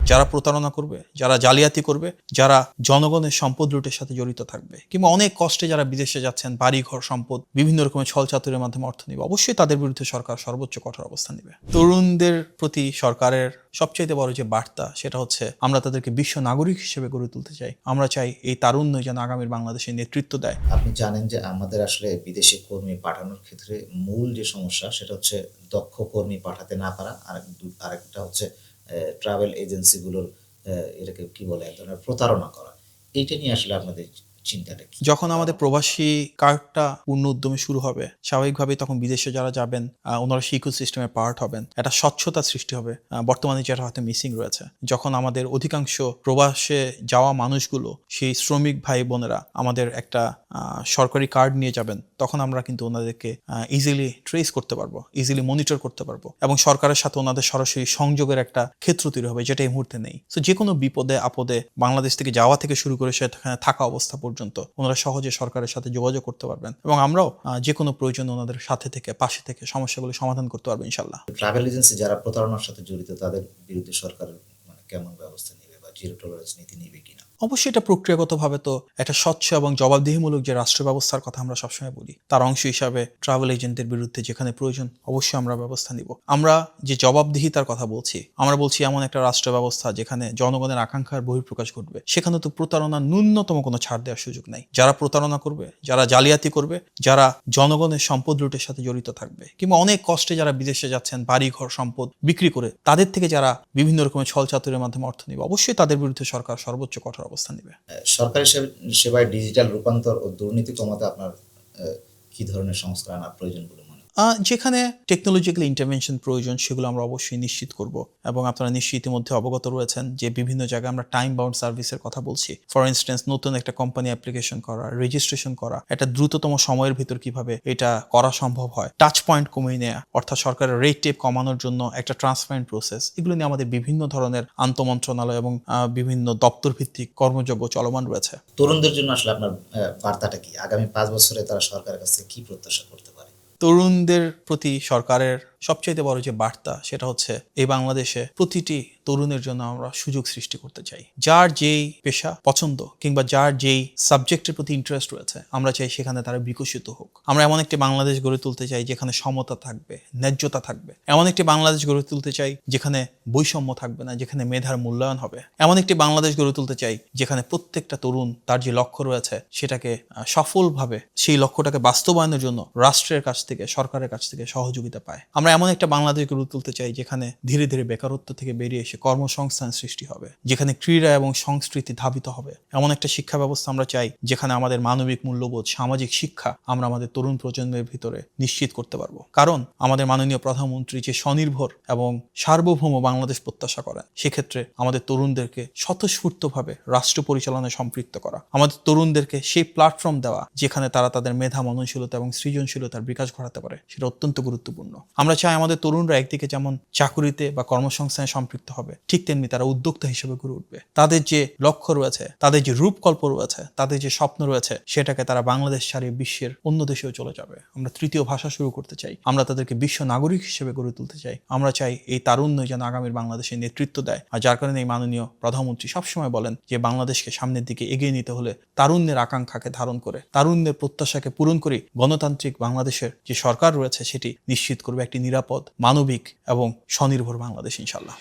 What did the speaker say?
যারা প্রতারণা করবে, যারা জালিয়াতি করবে, যারা জনগণের সম্পদ লুটের সাথে জড়িত থাকবে, কিংবা অনেক কষ্টে যারা বিদেশে যাচ্ছেন, বাড়ি ঘর সম্পদ বিভিন্ন রকমের ছল চাতুরের মাধ্যমে অর্থ নিবে, অবশ্যই তাদের বিরুদ্ধে সরকার সর্বোচ্চ কঠোর অবস্থান নেবে। তরুণদের প্রতি সরকারের সবচাইতে বড় যে বার্তা, সেটা হচ্ছে আমরা তাদেরকে বিশ্ব নাগরিক হিসেবে গড়ে তুলতে চাই। আমরা চাই এই তারুণ্য যেন আগামীর বাংলাদেশের নেতৃত্ব দেয়। আপনি জানেন যে আমাদের আসলে বিদেশে কর্মী পাঠানোর ক্ষেত্রে মূল যে সমস্যা সেটা হচ্ছে দক্ষ কর্মী পাঠাতে না পারা, আরেকটা হচ্ছে ট্রাভেল এজেন্সিগুলোর এটাকে কি বলে এক ধরনের প্রতারণা করা। এইটা নিয়ে আসলে আপনাদের চিন্তাটা কি? যখন আমাদের প্রবাসী কার্ডটা পূর্ণ উদ্যমে শুরু হবে, স্বাভাবিকভাবেই তখন বিদেশে যারা যাবেন ওনারা সেই ইকোসিস্টেমের পার্ট হবেন, একটা স্বচ্ছতা সৃষ্টি হবে বর্তমানে যেটা হয়তো মিসিং রয়েছে। যখন আমাদের অধিকাংশ প্রবাসে যাওয়া মানুষগুলো, সেই শ্রমিক ভাই বোনেরা আমাদের একটা সরকারি কার্ড নিয়ে যাবেন, তখন আমরা কিন্তু ওনাদেরকে ইজিলি ট্রেস করতে পারবো, ইজিলি মনিটর করতে পারবো, এবং সরকারের সাথে ওনাদের সরাসরি সংযোগের একটা ক্ষেত্র তৈরি হবে, যেটা এই মুহূর্তে নেই। তো যে কোনো বিপদে আপদে বাংলাদেশ থেকে যাওয়া থেকে শুরু করে সেখানে থাকা অবস্থা পর্যন্ত ওনারা সহজে সরকারের সাথে যোগাযোগ করতে পারবেন, এবং আমরাও যে কোনো প্রয়োজনে ওনাদের সাথে থেকে পাশে থেকে সমস্যাগুলো সমাধান করতে পারবো ইনশাল্লাহ। ট্রাভেল এজেন্সি যারা প্রতারণার সাথে জড়িত তাদের বিরুদ্ধে সরকারের কেমন ব্যবস্থা নেবে বা জিরো টলারেন্স নীতি নেবে কিনা? অবশ্যই এটা প্রক্রিয়াগতভাবে তো একটা স্বচ্ছ এবং জবাবদিহিমূলক যে রাষ্ট্র ব্যবস্থার কথা আমরা সবসময় বলি, তার অংশ হিসাবে ট্রাভেল এজেন্টদের বিরুদ্ধে যেখানে প্রয়োজন অবশ্যই আমরা ব্যবস্থা নিব। আমরা যে জবাবদিহিতার কথা বলছি, আমরা বলছি এমন একটা রাষ্ট্র ব্যবস্থা যেখানে জনগণের আকাঙ্ক্ষার বহিঃপ্রকাশ ঘটবে, সেখানে তো প্রতারণার ন্যূনতম কোনো ছাড় দেওয়ার সুযোগ নাই। যারা প্রতারণা করবে, যারা জালিয়াতি করবে, যারা জনগণের সম্পদ লুটের সাথে জড়িত থাকবে, কিংবা অনেক কষ্টে যারা বিদেশে যাচ্ছেন, বাড়ি ঘর সম্পদ বিক্রি করে তাদের থেকে যারা বিভিন্ন রকমের ছল চাতুরের মাধ্যমে অর্থ নিবে, অবশ্যই তাদের বিরুদ্ধে সরকার সর্বোচ্চ কঠোর অবস্থান নেবে। সরকারি সেবায় ডিজিটাল রূপান্তর ও দুর্নীতি কমাতে আপনার কি ধরনের সংস্কার আনার প্রয়োজন বলে মনে হয়? যেখানে টেকনোলজিক্যাল ইন্টারভেনশন প্রয়োজন, সেগুলো আমরা অবশ্যই নিশ্চিত করব। এবং আপনারা নিশ্চয়ই ইতিমধ্যে অবগত রয়েছেন যে বিভিন্ন জায়গায় আমরা টাইম বাউন্ড সার্ভিসের কথা বলছি। ফর ইনস্টেন্স, নতুন একটা কোম্পানি অ্যাপ্লিকেশন করা, রেজিস্ট্রেশন করা, একটা দ্রুততম সময়ের ভিতর কিভাবে এটা করা সম্ভব হয়, টাচ পয়েন্ট কমিয়ে নেওয়া, অর্থাৎ সরকারের রেট টেপ কমানোর জন্য একটা ট্রান্সপারেন্ট প্রসেস, এগুলো নিয়ে আমাদের বিভিন্ন ধরনের আন্তঃমন্ত্রণালয় এবং বিভিন্ন দপ্তর ভিত্তিক কর্মযজ্ঞ চলমান রয়েছে। তরুণদের জন্য আসলে আপনার বার্তাটা কি? আগামী 5 বছরে তারা সরকারের কাছে কি প্রত্যাশা করতে পারে? তরুণদের প্রতি সরকারের সবচাইতে বড় যে বার্তা, সেটা হচ্ছে এই বাংলাদেশে প্রতিটি তরুণের জন্য আমরা সুযোগ সৃষ্টি করতে চাই। যার যেই পেশা পছন্দ কিংবা যার যেই সাবজেক্টের প্রতি ইন্টারেস্ট রয়েছে, আমরা চাই সেখানে তারা বিকশিত হোক। আমরা এমন একটি বাংলাদেশ গড়ে তুলতে চাই যেখানে সমতা থাকবে, ন্যায্যতা থাকবে। এমন একটি বাংলাদেশ গড়ে তুলতে চাই যেখানে বৈষম্য থাকবে না, যেখানে মেধার মূল্যায়ন হবে। এমন একটি বাংলাদেশ গড়ে তুলতে চাই যেখানে প্রত্যেকটা তরুণ তার যে লক্ষ্য রয়েছে সেটাকে সফলভাবে, সেই লক্ষ্যটাকে বাস্তবায়নের জন্য রাষ্ট্রের কাছ থেকে, সরকারের কাছ থেকে সহযোগিতা পায়। আমরা এমন একটা বাংলাদেশ গড়ে তুলতে চাই যেখানে ধীরে ধীরে বেকারত্ব থেকে বেরিয়ে এসে কর্মসংস্থান সৃষ্টি হবে, যেখানে ক্রীড়া এবং সংস্কৃতি ধাবিত হবে। এমন একটা শিক্ষা ব্যবস্থা আমরা চাই যেখানে আমাদের মানবিক মূল্যবোধ, সামাজিক শিক্ষা আমরা আমাদের তরুণ প্রজন্মের ভিতরে নিশ্চিত করতে পারবো। কারণ আমাদের মাননীয় প্রধানমন্ত্রী যে স্বনির্ভর এবং সার্বভৌম বাংলাদেশ প্রত্যাশা করেন, সেক্ষেত্রে আমাদের তরুণদেরকে স্বতঃস্ফূর্তভাবে রাষ্ট্র পরিচালনায় সম্পৃক্ত করা, আমাদের তরুণদেরকে সেই প্ল্যাটফর্ম দেওয়া যেখানে তারা তাদের মেধা, মননশীলতা এবং সৃজনশীলতার বিকাশ ঘটাতে পারে, সেটা অত্যন্ত গুরুত্বপূর্ণ। আমরা চাই আমাদের তরুণরা একদিকে যেমন চাকুরিতে বা কর্মসংস্থানে সম্পৃক্ত হবে, ঠিক তেমনি তারা উদ্যোক্তা হিসেবে গড়ে উঠবে। তাদের যে লক্ষ্য রয়েছে, তাদের যে রূপকল্প রয়েছে, তাদের যে স্বপ্ন রয়েছে, সেটাকে তারা বাংলাদেশ ছাড়িয়ে বিশ্বের অন্য দেশেও চলে যাবে। আমরা তৃতীয় ভাষা শুরু করতে চাই, আমরা তাদেরকে বিশ্ব নাগরিক হিসেবে গড়ে তুলতে চাই। আমরা চাই এই তারুণ্য যেন আগামীর বাংলাদেশের নেতৃত্ব দেয়। আর যার কারণে এই মাননীয় প্রধানমন্ত্রী সবসময় বলেন যে বাংলাদেশকে সামনের দিকে এগিয়ে নিতে হলে তারুণ্যের আকাঙ্ক্ষাকে ধারণ করে, তারুণ্যের প্রত্যাশাকে পূরণ করে গণতান্ত্রিক বাংলাদেশের যে সরকার রয়েছে সেটি নিশ্চিত করবে একটি নিরাপদ, মানবিক এবং স্বনির্ভর বাংলাদেশ ইনশাল্লাহ।